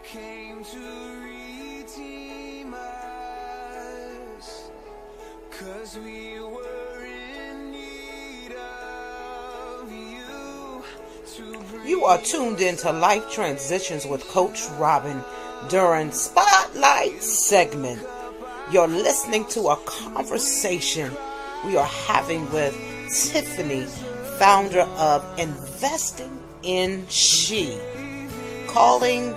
came to redeem us, 'cause we were in need of you. You are tuned into Life Transitions with Coach Robin during Spotlight segment. You're listening to a conversation we are having with Tiffany, founder of Investing in She, calling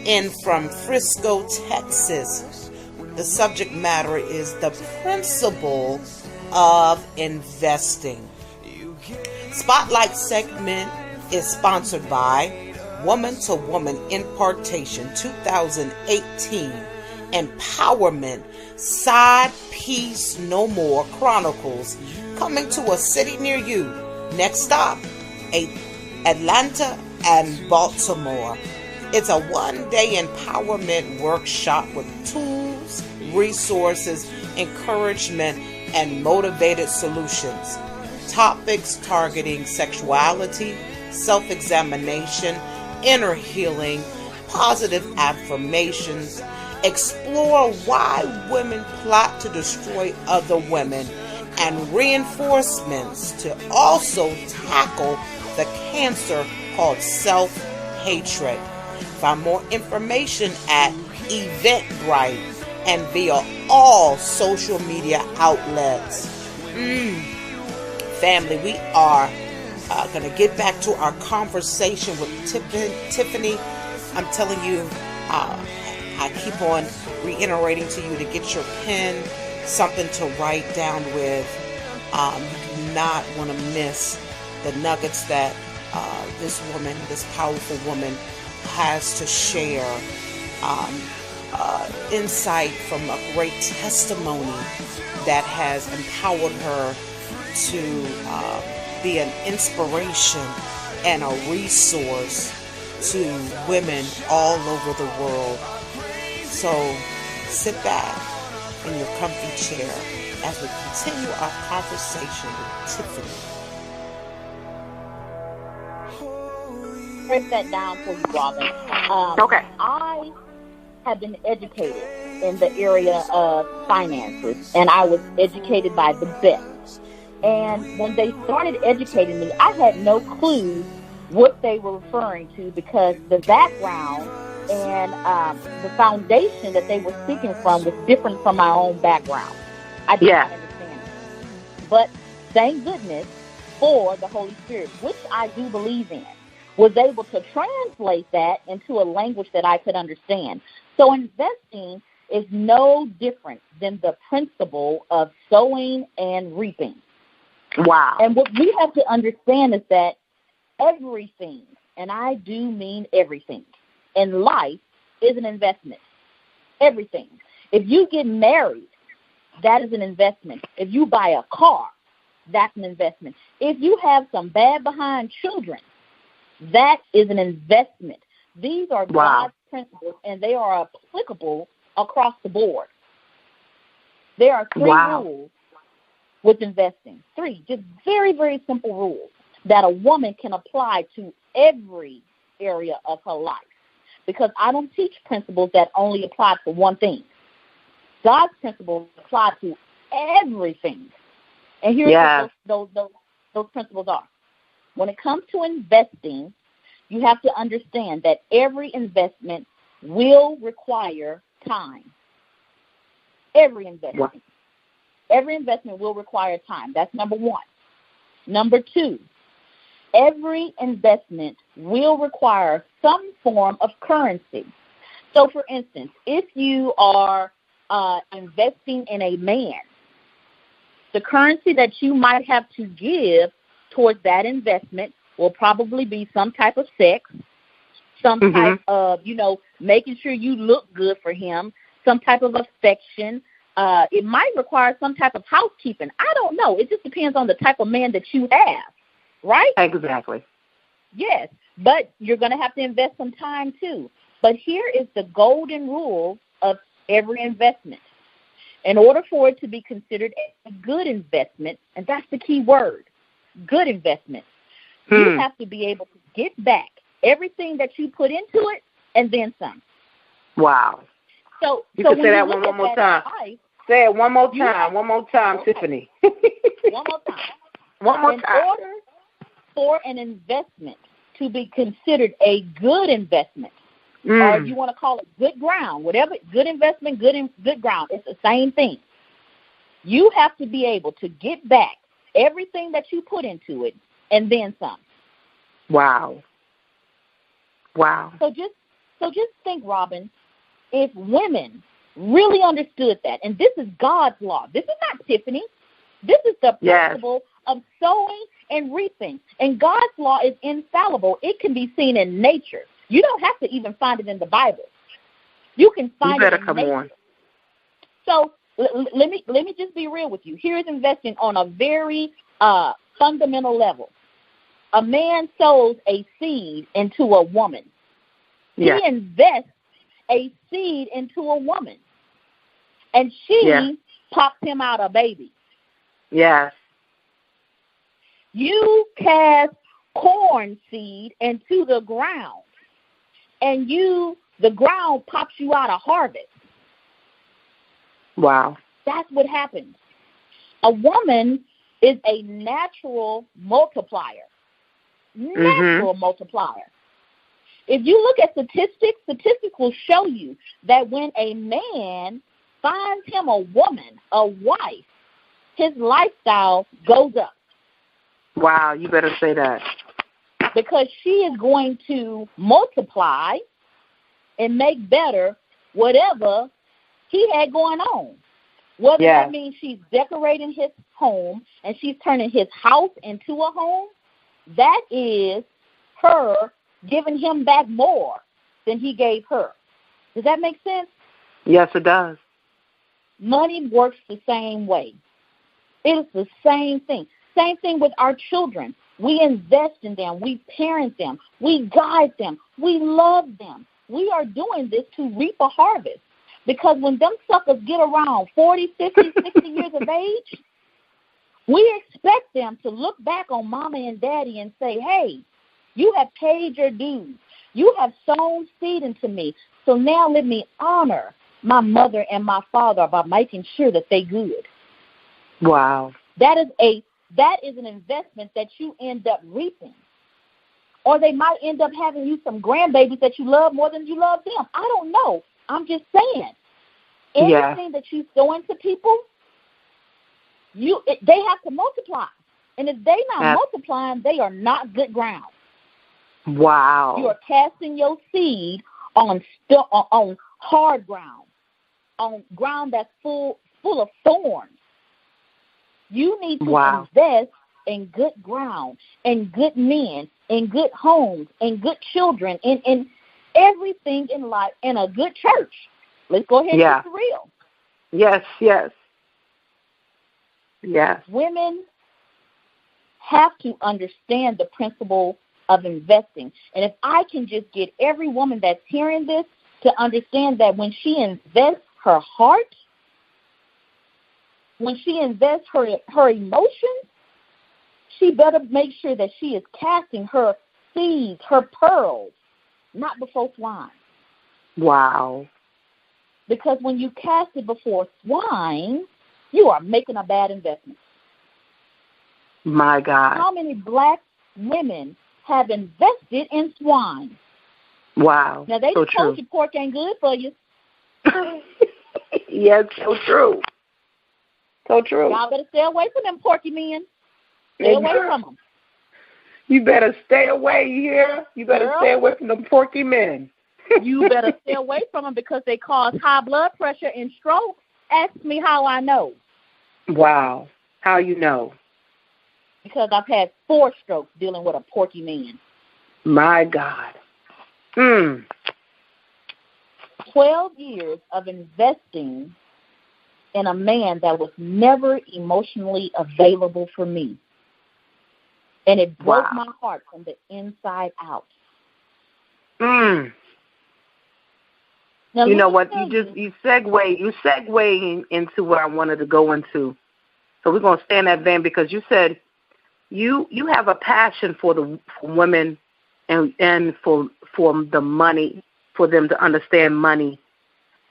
in from Frisco, Texas. The subject matter is the principle of investing. Spotlight segment is sponsored by Woman to Woman Impartation 2018 Empowerment Side Piece No More Chronicles, coming to a city near you. Next stop, Atlanta and Baltimore. It's a one-day empowerment workshop with tools, resources, encouragement, and motivated solutions. Topics targeting sexuality, self-examination, inner healing, positive affirmations. Explore why women plot to destroy other women, and reinforcements to also tackle the cancer called self-hatred. Find more information at Eventbrite and via all social media outlets. Family, we are going to get back to our conversation with Tiffany. I'm telling you, I keep on reiterating to you to get your pen, something to write down with. You do not want to miss the nuggets that this woman, this powerful woman, has to share. Insight from a great testimony that has empowered her to be an inspiration and a resource to women all over the world. So sit back in your comfy chair as we continue our conversation with Tiffany. Break that down for you, Robin. Okay. I have been educated in the area of finances, and I was educated by the best. And when they started educating me, I had no clue what they were referring to, because the background and the foundation that they were speaking from was different from my own background. I did not understand it. But thank goodness for the Holy Spirit, which I do believe in, was able to translate that into a language that I could understand. So investing is no different than the principle of sowing and reaping. Wow. And what we have to understand is that everything, and I do mean everything, in life is an investment. Everything. If you get married, that is an investment. If you buy a car, that's an investment. If you have some bad behind children, that is an investment. These are God's principles, and they are applicable across the board. There are three rules with investing. Three, just very, very simple rules that a woman can apply to every area of her life. Because I don't teach principles that only apply to one thing. God's principles apply to everything. And here's what those principles are. When it comes to investing, you have to understand that every investment will require time. Every investment. Every investment will require time. That's number one. Number two, every investment will require some form of currency. So, for instance, if you are investing in a man, the currency that you might have to give towards that investment will probably be some type of sex, some type of, making sure you look good for him, some type of affection. It might require some type of housekeeping. I don't know. It just depends on the type of man that you have, right? Exactly. Yes, but you're going to have to invest some time too. But here is the golden rule of every investment. In order for it to be considered a good investment, and that's the key word, good investment, you have to be able to get back everything that you put into it and then some. Wow. So You so can when say you that look one more at time. that life, Say it one more You time. have- One more time, Okay. Tiffany. one more time. One more In time. order for an investment to be considered a good investment, or you want to call it good ground, whatever, good investment, good ground, it's the same thing. You have to be able to get back everything that you put into it and then some. Wow. Wow. So just think, Robin, if women really understood that, and this is God's law. This is not Tiffany. This is the principle of sowing and reaping. And God's law is infallible. It can be seen in nature. You don't have to even find it in the Bible. You can find it in nature. On. So let me just be real with you. Here's investing on a very fundamental level. A man sows a seed into a woman. He invests a seed into a woman. And she pops him out a baby. Yes. You cast corn seed into the ground, and the ground pops you out a harvest. Wow. That's what happens. A woman is a natural multiplier. Natural multiplier. If you look at statistics will show you that when a man finds him a woman, a wife, his lifestyle goes up. Wow, you better say that. Because she is going to multiply and make better whatever he had going on. Whether that means she's decorating his home and she's turning his house into a home, that is her giving him back more than he gave her. Does that make sense? Yes, it does. Money works the same way. It is the same thing. Same thing with our children. We invest in them. We parent them. We guide them. We love them. We are doing this to reap a harvest. Because when them suckers get around 40, 50, 60 years of age, we expect them to look back on mama and daddy and say, hey, you have paid your dues. You have sown seed into me. So now let me honor my mother and my father by making sure that they good. Wow. That is an investment that you end up reaping. Or they might end up having you some grandbabies that you love more than you love them. I don't know. I'm just saying. Everything that you sow into people, they have to multiply. And if they're not multiplying, they are not good ground. Wow. You are casting your seed on hard ground, on ground that's full of thorns. You need to invest in good ground, in good men, in good homes, in good children, in everything in life, in a good church. Let's go ahead and be real. Yes, yes. Yes. Women have to understand the principle of investing. And if I can just get every woman that's hearing this to understand that when she invests her heart, when she invests her emotions, she better make sure that she is casting her seeds, her pearls, not before swine. Wow. Because when you cast it before swine, you are making a bad investment. My God. How many black women have invested in swine? Wow. Now, they just told you pork ain't good for you. Yes, so true. So true. Y'all better stay away from them porky men. Stay away from them. You better stay away, you hear? You better stay away from them porky men. You better stay away from them because they cause high blood pressure and stroke. Ask me how I know. Wow. How you know? Because I've had 4 strokes dealing with a porky man. My God. 12 years of investing in a man that was never emotionally available for me. And it broke my heart from the inside out. Now, you know what? You segue into what I wanted to go into. So we're going to stay in that vein because you said you have a passion for women and for the money, for them to understand money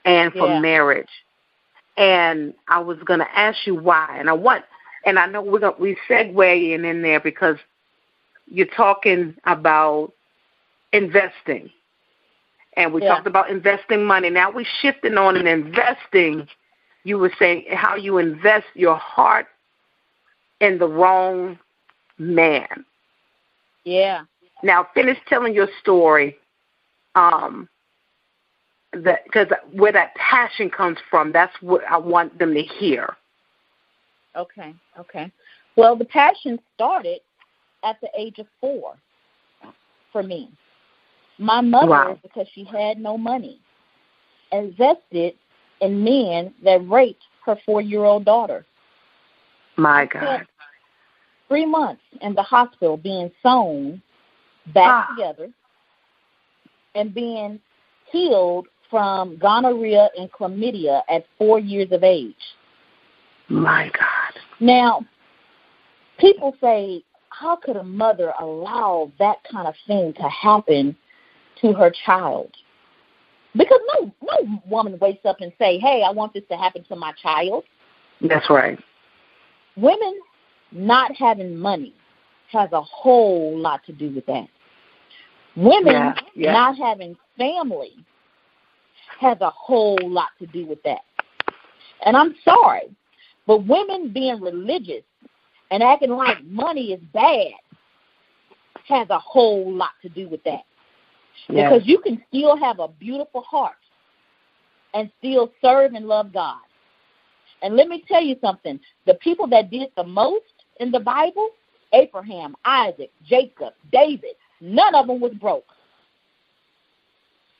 and for Yeah. marriage. And I was going to ask you why. And I know we segue in there because you're talking about investing. And we talked about investing money. Now we're shifting on and investing. You were saying how you invest your heart in the wrong man. Yeah. Now finish telling your story. Because where that passion comes from, that's what I want them to hear. Okay. Well, the passion started at the age of 4 for me. My mother, because she had no money, invested in men that raped her 4-year-old daughter. My God. 3 months in the hospital being sewn back together and being healed from gonorrhea and chlamydia at 4 years of age. My God. Now, people say, how could a mother allow that kind of thing to happen to her child? Because no woman wakes up and say, hey, I want this to happen to my child. That's right. Women not having money has a whole lot to do with that. Women not having family has a whole lot to do with that. And I'm sorry, but women being religious and acting like money is bad has a whole lot to do with that. Yes. Because you can still have a beautiful heart and still serve and love God. And let me tell you something. The people that did the most in the Bible, Abraham, Isaac, Jacob, David, none of them was broke.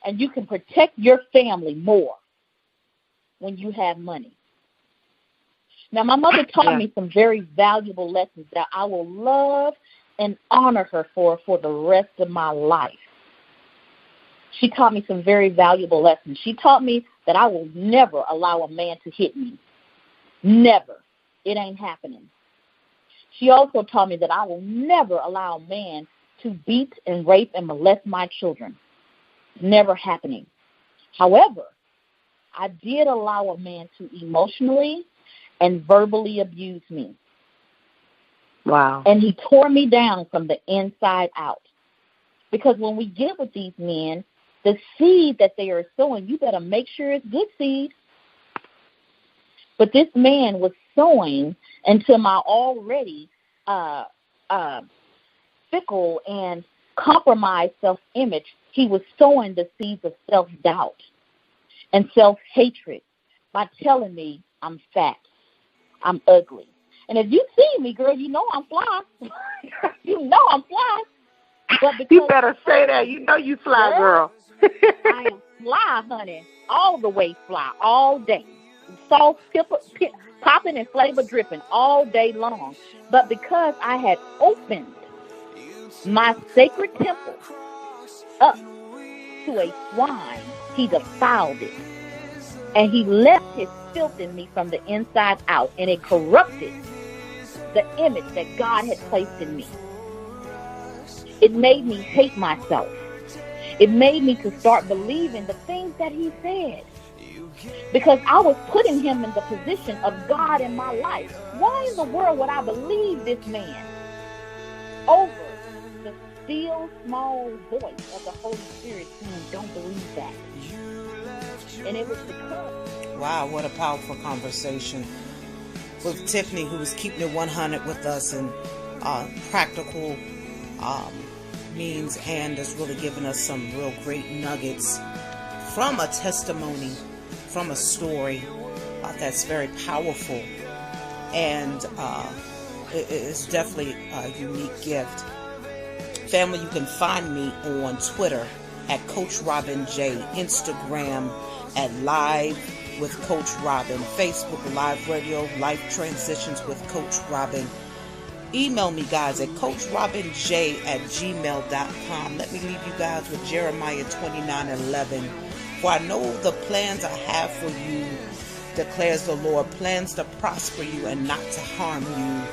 And you can protect your family more when you have money. Now, my mother taught me some very valuable lessons that I will love and honor her for the rest of my life. She taught me some very valuable lessons. She taught me that I will never allow a man to hit me. Never. It ain't happening. She also taught me that I will never allow a man to beat and rape and molest my children. Never happening. However, I did allow a man to emotionally and verbally abuse me. Wow. And he tore me down from the inside out. Because when we get with these men, the seed that they are sowing, you better make sure it's good seed. But this man was sowing into my already fickle and compromised self-image. He was sowing the seeds of self-doubt and self-hatred by telling me I'm fat, I'm ugly. And if you see me, girl, you know I'm fly. You know I'm fly. But you better say that. You know you fly, girl. I am fly, honey, all the way fly, all day. Salt, popping and flavor dripping all day long. But because I had opened my sacred temple up to a swine, he defiled it. And he left his filth in me from the inside out, and it corrupted the image that God had placed in me. It made me hate myself. It made me to start believing the things that he said. Because I was putting him in the position of God in my life. Why in the world would I believe this man over the still small voice of the Holy Spirit saying, don't believe that? And it was because... Wow, what a powerful conversation with Tiffany, who was keeping it 100 with us and practical means, and has really given us some real great nuggets from a testimony, from a story that's very powerful, and it's definitely a unique gift. Family, you can find me on Twitter at Coach Robin J, Instagram at Live with Coach Robin, Facebook Live Radio, Life Transitions with Coach Robin. Email me, guys, at coachrobinj@gmail.com. Let me leave you guys with Jeremiah 29:11. For I know the plans I have for you, declares the Lord, plans to prosper you and not to harm you.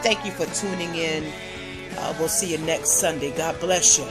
Thank you for tuning in. We'll see you next Sunday. God bless you.